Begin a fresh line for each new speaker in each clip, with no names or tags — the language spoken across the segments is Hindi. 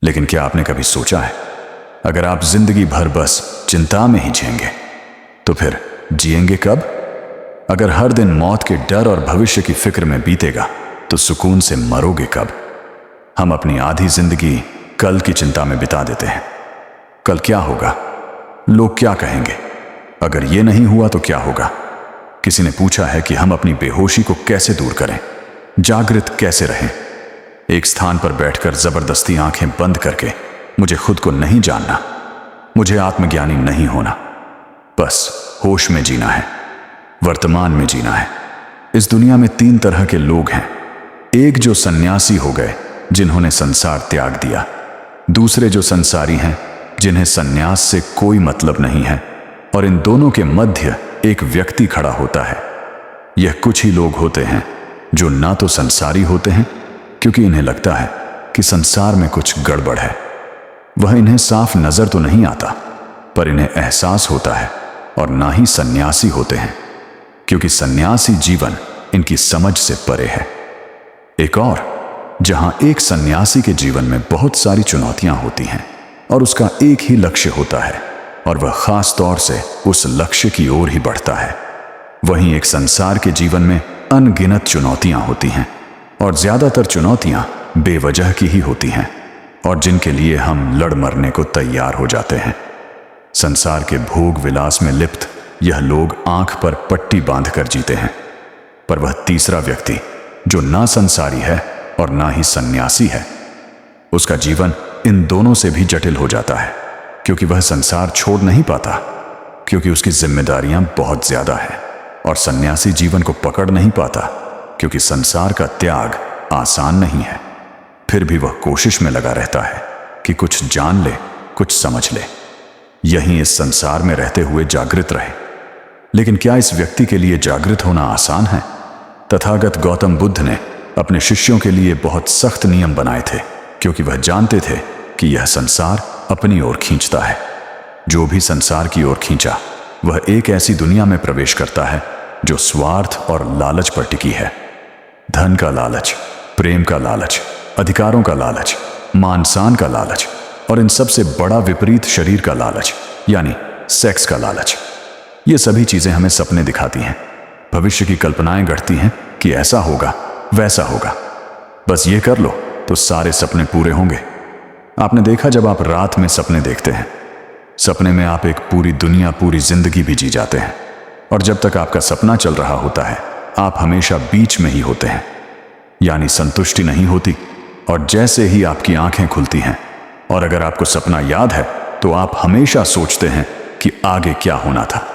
लेकिन क्या आपने कभी सोचा है, अगर आप जिंदगी भर बस चिंता में ही जिएंगे तो फिर जिएंगे कब? अगर हर दिन मौत के डर और भविष्य की फिक्र में बीतेगा तो सुकून से मरोगे कब? हम अपनी आधी जिंदगी कल की चिंता में बिता देते हैं। कल क्या होगा, लोग क्या कहेंगे, अगर ये नहीं हुआ तो क्या होगा? किसी ने पूछा है कि हम अपनी बेहोशी को कैसे दूर करें, जागृत कैसे रहें। एक स्थान पर बैठकर जबरदस्ती आंखें बंद करके मुझे खुद को नहीं जानना, मुझे आत्मज्ञानी नहीं होना, बस होश में जीना है, वर्तमान में जीना है। इस दुनिया में 3 तरह के लोग हैं। एक जो सन्यासी हो गए, जिन्होंने संसार त्याग दिया। दूसरे जो संसारी हैं, जिन्हें सन्यास से कोई मतलब नहीं है। और इन दोनों के मध्य एक व्यक्ति खड़ा होता है। यह कुछ ही लोग होते हैं जो ना तो संसारी होते हैं, क्योंकि इन्हें लगता है कि संसार में कुछ गड़बड़ है। वह इन्हें साफ नजर तो नहीं आता, पर इन्हें एहसास होता है। और ना ही सन्यासी होते हैं, क्योंकि सन्यासी जीवन इनकी समझ से परे है। एक और, जहां एक सन्यासी के जीवन में बहुत सारी चुनौतियां होती हैं और उसका एक ही लक्ष्य होता है, और वह खास तौर से उस लक्ष्य की ओर ही बढ़ता है। वहीं एक संसार के जीवन में अनगिनत चुनौतियां होती हैं, और ज्यादातर चुनौतियां बेवजह की ही होती हैं, और जिनके लिए हम लड़ मरने को तैयार हो जाते हैं। संसार के भोग विलास में लिप्त यह लोग आंख पर पट्टी बांधकर जीते हैं। पर वह तीसरा व्यक्ति, जो ना संसारी है और ना ही सन्यासी है, उसका जीवन इन दोनों से भी जटिल हो जाता है, क्योंकि वह संसार छोड़ नहीं पाता, क्योंकि उसकी जिम्मेदारियां बहुत ज्यादा हैं। और सन्यासी जीवन को पकड़ नहीं पाता, क्योंकि संसार का त्याग आसान नहीं है। फिर भी वह कोशिश में लगा रहता है कि कुछ जान ले, कुछ समझ ले, यहीं इस संसार में रहते हुए जागृत रहे। लेकिन क्या इस व्यक्ति के लिए जागृत होना आसान है? तथागत गौतम बुद्ध ने अपने शिष्यों के लिए बहुत सख्त नियम बनाए थे, क्योंकि वह जानते थे कि यह संसार अपनी ओर खींचता है। जो भी संसार की ओर खींचा, वह एक ऐसी दुनिया में प्रवेश करता है जो स्वार्थ और लालच पर टिकी है। धन का लालच, प्रेम का लालच, अधिकारों का लालच, मान सम्मान का लालच, और इन सबसे बड़ा विपरीत शरीर का लालच, यानी सेक्स का लालच। ये सभी चीजें हमें सपने दिखाती हैं, भविष्य की कल्पनाएं गढ़ती हैं कि ऐसा होगा, वैसा होगा, बस ये कर लो तो सारे सपने पूरे होंगे। आपने देखा, जब आप रात में सपने देखते हैं, सपने में आप एक पूरी दुनिया, पूरी जिंदगी भी जी जाते हैं, और जब तक आपका सपना चल रहा होता है, आप हमेशा बीच में ही होते हैं, यानी संतुष्टि नहीं होती। और जैसे ही आपकी आंखें खुलती हैं, और अगर आपको सपना याद है, तो आप हमेशा सोचते हैं कि आगे क्या होना था।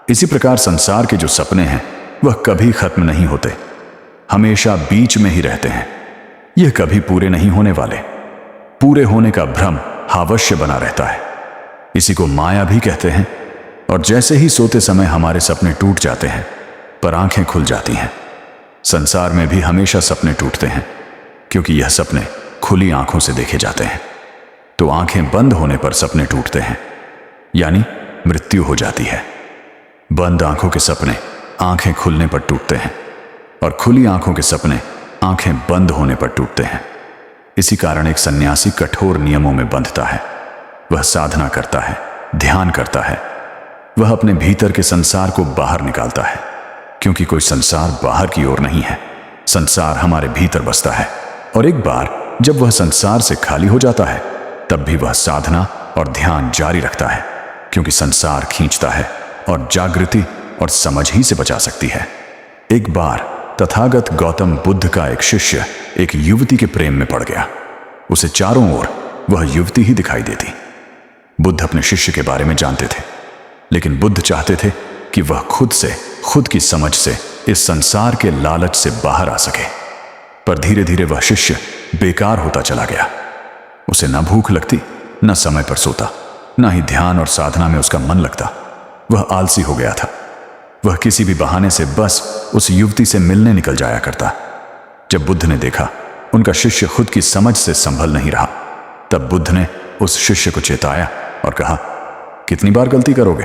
इसी प्रकार संसार के जो सपने हैं, वह कभी खत्म नहीं होते, हमेशा बीच में ही रहते हैं। यह कभी पूरे नहीं होने वाले। पूरे होने का भ्रम अवश्य बना रहता है, इसी को माया भी कहते हैं। और जैसे ही सोते समय हमारे सपने टूट जाते हैं, पर आंखें खुल जाती हैं। संसार में भी हमेशा सपने टूटते हैं, क्योंकि यह सपने खुली आंखों से देखे जाते हैं। तो आंखें बंद होने पर सपने टूटते हैं, यानी मृत्यु हो जाती है। बंद आंखों के सपने आंखें खुलने पर टूटते हैं, और खुली आंखों के सपने आंखें बंद होने पर टूटते हैं। इसी कारण एक सन्यासी कठोर नियमों में बंधता है। वह साधना करता है, ध्यान करता है, वह अपने भीतर के संसार को बाहर निकालता है, क्योंकि कोई संसार बाहर की ओर नहीं है, संसार हमारे भीतर बसता है। और एक बार जब वह संसार से खाली हो जाता है, तब भी वह साधना और ध्यान जारी रखता है, क्योंकि संसार खींचता है और जागृति और समझ ही से बचा सकती है। एक बार तथागत गौतम बुद्ध का एक शिष्य एक युवती के प्रेम में पड़ गया। उसे चारों ओर वह युवती ही दिखाई देती। बुद्ध अपने शिष्य के बारे में जानते थे, लेकिन बुद्ध चाहते थे कि वह खुद की समझ से इस संसार के लालच से बाहर आ सके। पर धीरे धीरे वह शिष्य बेकार होता चला गया। उसे न भूख लगती, न समय पर सोता, न ही ध्यान और साधना में उसका मन लगता। वह आलसी हो गया था। वह किसी भी बहाने से बस उस युवती से मिलने निकल जाया करता। जब बुद्ध ने देखा उनका शिष्य खुद की समझ से संभल नहीं रहा, तब बुद्ध ने उस शिष्य को चेताया और कहा, कितनी बार गलती करोगे?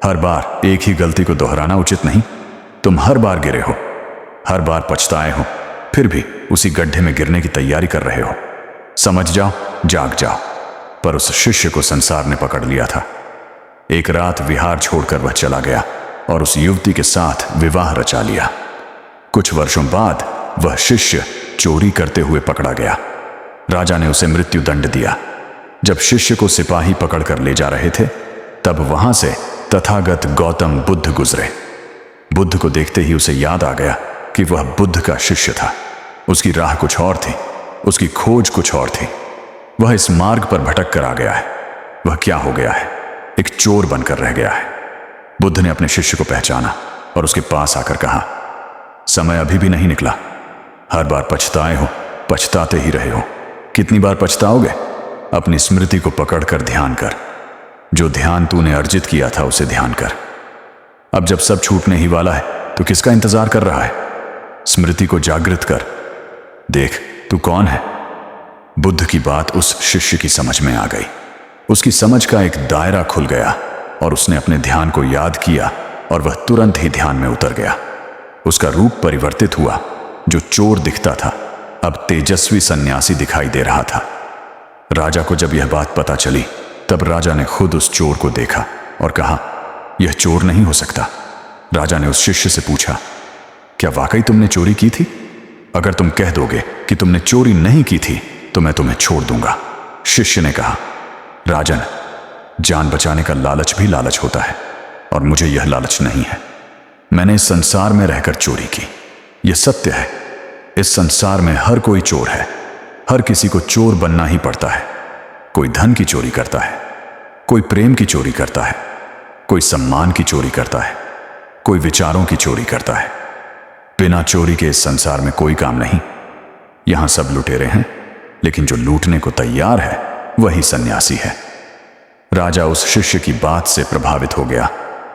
हर बार एक ही गलती को दोहराना उचित नहीं। तुम हर बार गिरे हो, हर बार पछताए हो, फिर भी उसी गड्ढे में गिरने की तैयारी कर रहे हो। समझ जाओ, जाग जाओ। पर उस शिष्य को संसार ने पकड़ लिया था। एक रात विहार छोड़कर वह चला गया और उस युवती के साथ विवाह रचा लिया। कुछ वर्षों बाद वह शिष्य चोरी करते हुए पकड़ा गया। राजा ने उसे मृत्यु दंड दिया। जब शिष्य को सिपाही पकड़कर ले जा रहे थे, तब वहां से तथागत गौतम बुद्ध गुजरे। बुद्ध को देखते ही उसे याद आ गया कि वह बुद्ध का शिष्य था। उसकी राह कुछ और थी, उसकी खोज कुछ और थी। वह इस मार्ग पर भटक कर आ गया है। वह क्या हो गया है? एक चोर बनकर रह गया है। बुद्ध ने अपने शिष्य को पहचाना और उसके पास आकर कहा, समय अभी भी नहीं निकला। हर बार पछताए हो, पछताते ही रहे हो। कितनी बार पछताओगे? अपनी स्मृति को पकड़कर ध्यान कर। जो ध्यान तूने अर्जित किया था उसे ध्यान कर। अब जब सब छूटने ही वाला है तो किसका इंतजार कर रहा है? स्मृति को जागृत कर। देख तू कौन है। बुद्ध की बात उस शिष्य की समझ में आ गई। उसकी समझ का एक दायरा खुल गया और उसने अपने ध्यान को याद किया और वह तुरंत ही ध्यान में उतर गया। उसका रूप परिवर्तित हुआ। जो चोर दिखता था अब तेजस्वी सन्यासी दिखाई दे रहा था। राजा को जब यह बात पता चली, तब राजा ने खुद उस चोर को देखा और कहा, यह चोर नहीं हो सकता। राजा ने उस शिष्य से पूछा, क्या वाकई तुमने चोरी की थी? अगर तुम कह दोगे कि तुमने चोरी नहीं की थी तो मैं तुम्हें छोड़ दूंगा। शिष्य ने कहा, राजन, जान बचाने का लालच भी लालच होता है और मुझे यह लालच नहीं है। मैंने इस संसार में रहकर चोरी की। यह सत्य है। इस संसार में हर कोई चोर है। हर किसी को चोर बनना ही पड़ता है। कोई धन की चोरी करता है, कोई प्रेम की चोरी करता है, कोई सम्मान की चोरी करता है, कोई विचारों की चोरी करता है। बिना चोरी के इस संसार में कोई काम नहीं। यहां सब लुटेरे हैं, लेकिन जो लूटने को तैयार है वही सन्यासी है। राजा उस शिष्य की बात से प्रभावित हो गया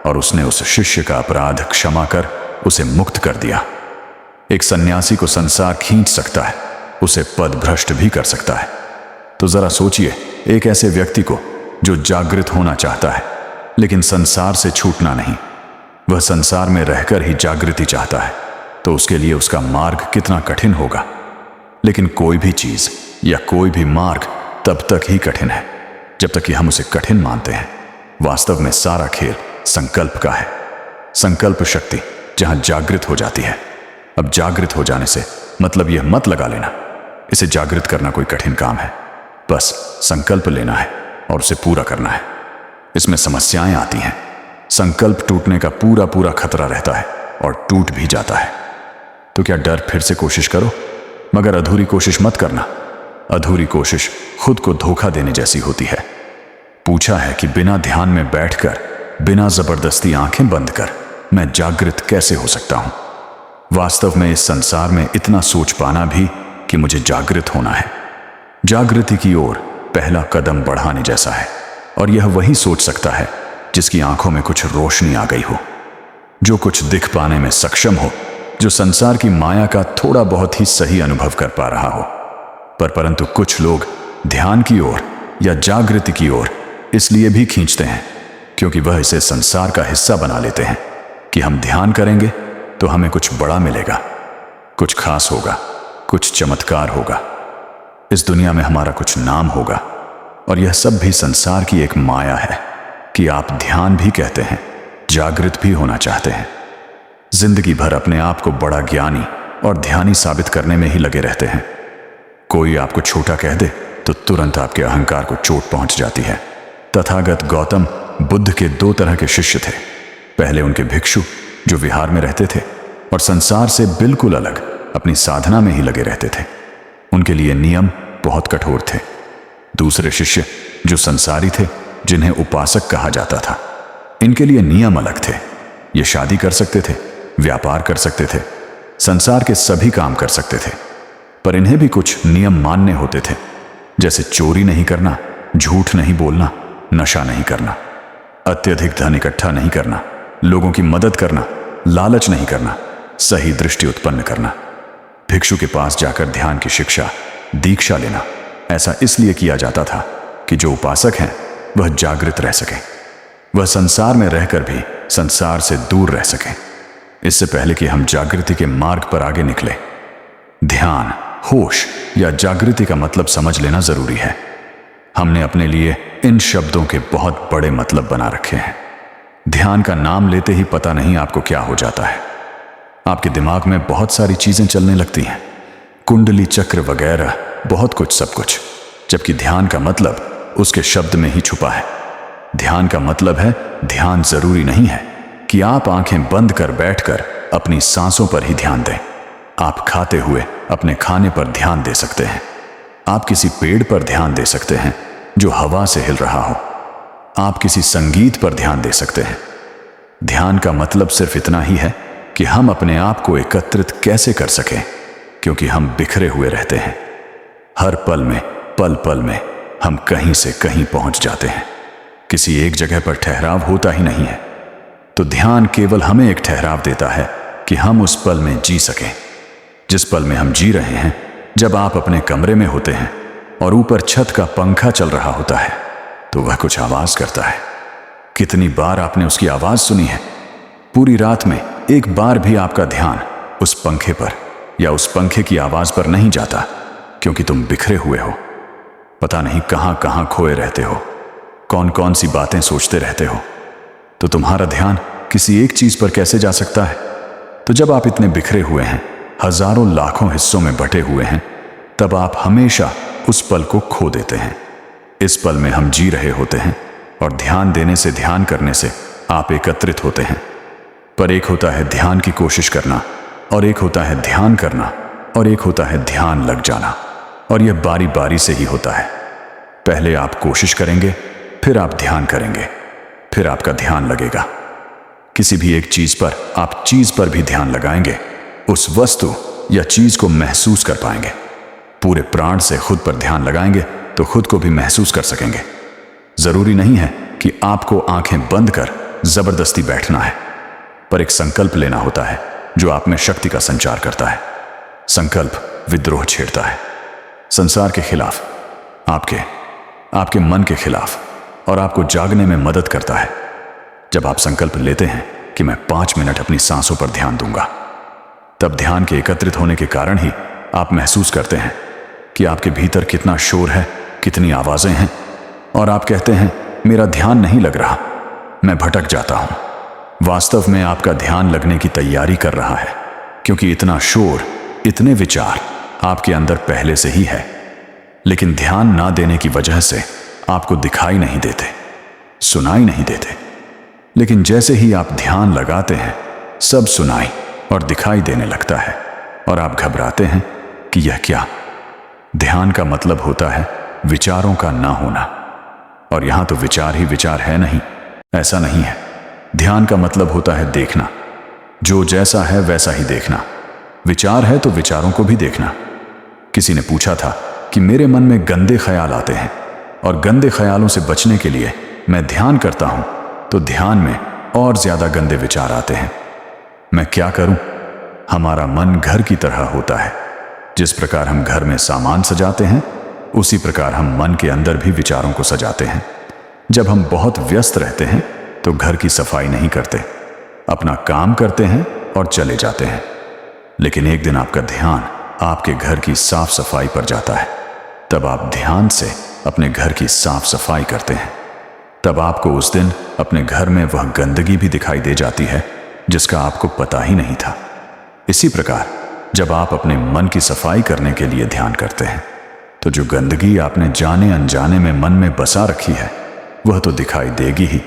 और उसने उस शिष्य का अपराध क्षमा कर उसे मुक्त कर दिया। एक सन्यासी को संसार खींच सकता है, उसे पद भ्रष्ट भी कर सकता है। तो जरा सोचिए, एक ऐसे व्यक्ति को जो जागृत होना चाहता है लेकिन संसार से छूटना नहीं, वह संसार में रहकर ही जागृति चाहता है, तो उसके लिए उसका मार्ग कितना कठिन होगा। लेकिन कोई भी चीज या कोई भी मार्ग तब तक ही कठिन है जब तक कि हम उसे कठिन मानते हैं। वास्तव में सारा खेल संकल्प का है। संकल्प शक्ति जहां जागृत हो जाती है। अब जागृत हो जाने से मतलब यह मत लगा लेना इसे जागृत करना कोई कठिन काम है। बस संकल्प लेना है और उसे पूरा करना है। इसमें समस्याएं आती हैं। संकल्प टूटने का पूरा पूरा खतरा रहता है और टूट भी जाता है। तो क्या डर? फिर से कोशिश करो, मगर अधूरी कोशिश मत करना। अधूरी कोशिश खुद को धोखा देने जैसी होती है। पूछा है कि बिना ध्यान में बैठकर, बिना जबरदस्ती आंखें बंद कर मैं जागृत कैसे हो सकता हूं? वास्तव में इस संसार में इतना सोच पाना भी कि मुझे जागृत होना है। जागृति की ओर पहला कदम बढ़ाने जैसा है। और यह वही सोच सकता है जिसकी आंखों में कुछ रोशनी आ गई हो, जो कुछ दिख पाने में सक्षम हो, जो संसार की माया का थोड़ा बहुत ही सही अनुभव कर पा रहा हो। परंतु कुछ लोग ध्यान की ओर या जागृति की ओर इसलिए भी खींचते हैं क्योंकि वह इसे संसार का हिस्सा बना लेते हैं कि हम ध्यान करेंगे तो हमें कुछ बड़ा मिलेगा, कुछ खास होगा, कुछ चमत्कार होगा, इस दुनिया में हमारा कुछ नाम होगा। और यह सब भी संसार की एक माया है कि आप ध्यान भी कहते हैं, जागृत भी होना चाहते हैं। जिंदगी भर अपने आप को बड़ा ज्ञानी और ध्यानी साबित करने में ही लगे रहते हैं। कोई आपको छोटा कह दे तो तुरंत आपके अहंकार को चोट पहुंच जाती है। तथागत गौतम बुद्ध के दो तरह के शिष्य थे। पहले उनके भिक्षु जो विहार में रहते थे और संसार से बिल्कुल अलग अपनी साधना में ही लगे रहते थे। उनके लिए नियम बहुत कठोर थे। दूसरे शिष्य जो संसारी थे, जिन्हें उपासक कहा जाता था, इनके लिए नियम अलग थे। ये शादी कर सकते थे, व्यापार कर सकते थे, संसार के सभी काम कर सकते थे, पर इन्हें भी कुछ नियम मानने होते थे, जैसे चोरी नहीं करना, झूठ नहीं बोलना, नशा नहीं करना, अत्यधिक धन इकट्ठा नहीं करना, लोगों की मदद करना, लालच नहीं करना, सही दृष्टि उत्पन्न करना। भिक्षु के पास जाकर ध्यान की शिक्षा, दीक्षा लेना ऐसा इसलिए किया जाता था कि जो उपासक हैं वह जागृत रह सकें, वह संसार में रहकर भी संसार से दूर रह सकें। इससे पहले कि हम जागृति के मार्ग पर आगे निकले, ध्यान, होश या जागृति का मतलब समझ लेना जरूरी है। हमने अपने लिए इन शब्दों के बहुत बड़े मतलब बना रखे हैं। ध्यान का नाम लेते ही पता नहीं आपको क्या हो जाता है। आपके दिमाग में बहुत सारी चीजें चलने लगती हैं, कुंडली चक्र वगैरह, बहुत कुछ, सब कुछ, जबकि ध्यान का मतलब उसके शब्द में ही छुपा है। ध्यान का मतलब है, ध्यान जरूरी नहीं है कि आप आंखें बंद कर बैठकर अपनी सांसों पर ही ध्यान दें। आप खाते हुए अपने खाने पर ध्यान दे सकते हैं। आप किसी पेड़ पर ध्यान दे सकते हैं जो हवा से हिल रहा हो। आप किसी संगीत पर ध्यान दे सकते हैं। ध्यान का मतलब सिर्फ इतना ही है कि हम अपने आप को एकत्रित कैसे कर सकें, क्योंकि हम बिखरे हुए रहते हैं। हर पल में, पल पल में हम कहीं से कहीं पहुंच जाते हैं। किसी एक जगह पर ठहराव होता ही नहीं है। तो ध्यान केवल हमें एक ठहराव देता है कि हम उस पल में जी सकें। जिस पल में हम जी रहे हैं, जब आप अपने कमरे में होते हैं और ऊपर छत का पंखा चल रहा होता है, तो वह कुछ आवाज करता है। कितनी बार आपने उसकी आवाज सुनी है? पूरी रात में एक बार भी आपका ध्यान उस पंखे पर या उस पंखे की आवाज पर नहीं जाता, क्योंकि तुम बिखरे हुए हो। पता नहीं कहां कहां खोए रहते हो, कौन कौन सी बातें सोचते रहते हो। तो तुम्हारा ध्यान किसी एक चीज पर कैसे जा सकता है? तो जब आप इतने बिखरे हुए हैं, हजारों लाखों हिस्सों में बटे हुए हैं, तब आप हमेशा उस पल को खो देते हैं। इस पल में हम जी रहे होते हैं और ध्यान देने से, ध्यान करने से आप एकत्रित होते हैं। पर एक होता है ध्यान की कोशिश करना, और एक होता है ध्यान करना, और एक होता है ध्यान लग जाना। और यह बारी बारी से ही होता है। पहले आप कोशिश करेंगे, फिर आप ध्यान करेंगे, फिर आपका ध्यान लगेगा। किसी भी एक चीज पर आप चीज पर भी ध्यान लगाएंगे, उस वस्तु या चीज को महसूस कर पाएंगे। पूरे प्राण से खुद पर ध्यान लगाएंगे तो खुद को भी महसूस कर सकेंगे। जरूरी नहीं है कि आपको आंखें बंद कर जबरदस्ती बैठना है, पर एक संकल्प लेना होता है जो आप में शक्ति का संचार करता है। संकल्प विद्रोह छेड़ता है, संसार के खिलाफ, आपके मन के खिलाफ, और आपको जागने में मदद करता है। जब आप संकल्प लेते हैं कि मैं 5 मिनट अपनी सांसों पर ध्यान दूंगा, तब ध्यान के एकत्रित होने के कारण ही आप महसूस करते हैं कि आपके भीतर कितना शोर है, कितनी आवाजें हैं, और आप कहते हैं मेरा ध्यान नहीं लग रहा, मैं भटक जाता हूं। वास्तव में आपका ध्यान लगने की तैयारी कर रहा है, क्योंकि इतना शोर, इतने विचार आपके अंदर पहले से ही है। लेकिन ध्यान ना देने की वजह से आपको दिखाई नहीं देते, सुनाई नहीं देते। लेकिन जैसे ही आप ध्यान लगाते हैं, सब सुनाई और दिखाई देने लगता है, और आप घबराते हैं कि यह क्या। ध्यान का मतलब होता है विचारों का ना होना, और यहां तो विचार ही विचार है नहीं, ऐसा नहीं है। ध्यान का मतलब होता है देखना, जो जैसा है वैसा ही देखना। विचार है तो विचारों को भी देखना। किसी ने पूछा था कि मेरे मन में गंदे ख्याल आते हैं, और गंदे ख्यालों से बचने के लिए मैं ध्यान करता हूं, तो ध्यान में और ज्यादा गंदे विचार आते हैं। मैं क्या करूं? हमारा मन घर की तरह होता है। जिस प्रकार हम घर में सामान सजाते हैं, उसी प्रकार हम मन के अंदर भी विचारों को सजाते हैं। जब हम बहुत व्यस्त रहते हैं तो घर की सफाई नहीं करते, अपना काम करते हैं और चले जाते हैं। लेकिन एक दिन आपका ध्यान आपके घर की साफ सफाई पर जाता है, तब आप ध्यान से अपने घर की साफ सफाई करते हैं। तब आपको उस दिन अपने घर में वह गंदगी भी दिखाई दे जाती है जिसका आपको पता ही नहीं था। इसी प्रकार जब आप अपने मन की सफाई करने के लिए ध्यान करते हैं, तो जो गंदगी आपने जाने अनजाने में मन में बसा रखी है, वह तो दिखाई देगी ही,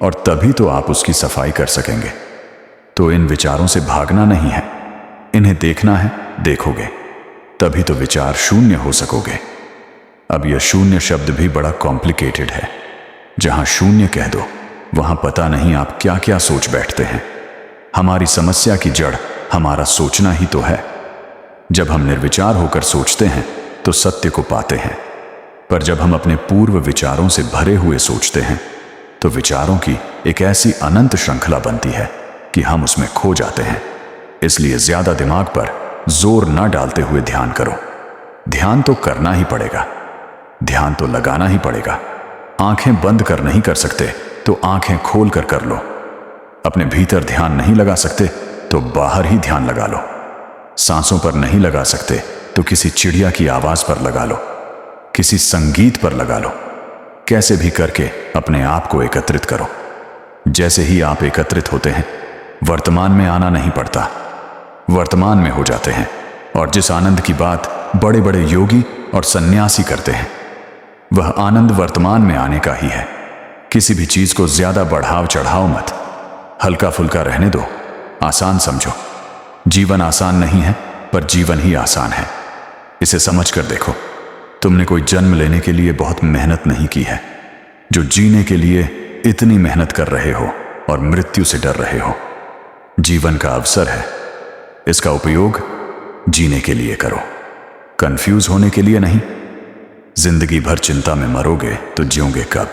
और तभी तो आप उसकी सफाई कर सकेंगे। तो इन विचारों से भागना नहीं है, इन्हें देखना है, देखोगे तभी तो विचार शून्य हो सकोगे। अब यह शून्य शब्द भी बड़ा कॉम्प्लिकेटेड है। जहां शून्य कह दो, वहां पता नहीं आप क्या क्या सोच बैठते हैं। हमारी समस्या की जड़ हमारा सोचना ही तो है। जब हम निर्विचार होकर सोचते हैं तो सत्य को पाते हैं, पर जब हम अपने पूर्व विचारों से भरे हुए सोचते हैं तो विचारों की एक ऐसी अनंत श्रृंखला बनती है कि हम उसमें खो जाते हैं। इसलिए ज्यादा दिमाग पर जोर न डालते हुए ध्यान करो। ध्यान तो करना ही पड़ेगा, ध्यान तो लगाना ही पड़ेगा। आंखें बंद कर नहीं कर सकते तो आंखें खोल कर कर लो। अपने भीतर ध्यान नहीं लगा सकते तो बाहर ही ध्यान लगा लो। सांसों पर नहीं लगा सकते तो किसी चिड़िया की आवाज पर लगा लो, किसी संगीत पर लगा लो। कैसे भी करके अपने आप को एकत्रित करो। जैसे ही आप एकत्रित होते हैं, वर्तमान में आना नहीं पड़ता, वर्तमान में हो जाते हैं। और जिस आनंद की बात बड़े बड़े योगी और सन्यासी करते हैं, वह आनंद वर्तमान में आने का ही है। किसी भी चीज को ज्यादा बढ़ाव चढ़ाओ मत, हल्का फुल्का रहने दो, आसान समझो। जीवन आसान नहीं है, पर जीवन ही आसान है। इसे समझ कर देखो, तुमने कोई जन्म लेने के लिए बहुत मेहनत नहीं की है, जो जीने के लिए इतनी मेहनत कर रहे हो और मृत्यु से डर रहे हो। जीवन का अवसर है, इसका उपयोग जीने के लिए करो, कंफ्यूज होने के लिए नहीं। जिंदगी भर चिंता में मरोगे तो जियोगे कब?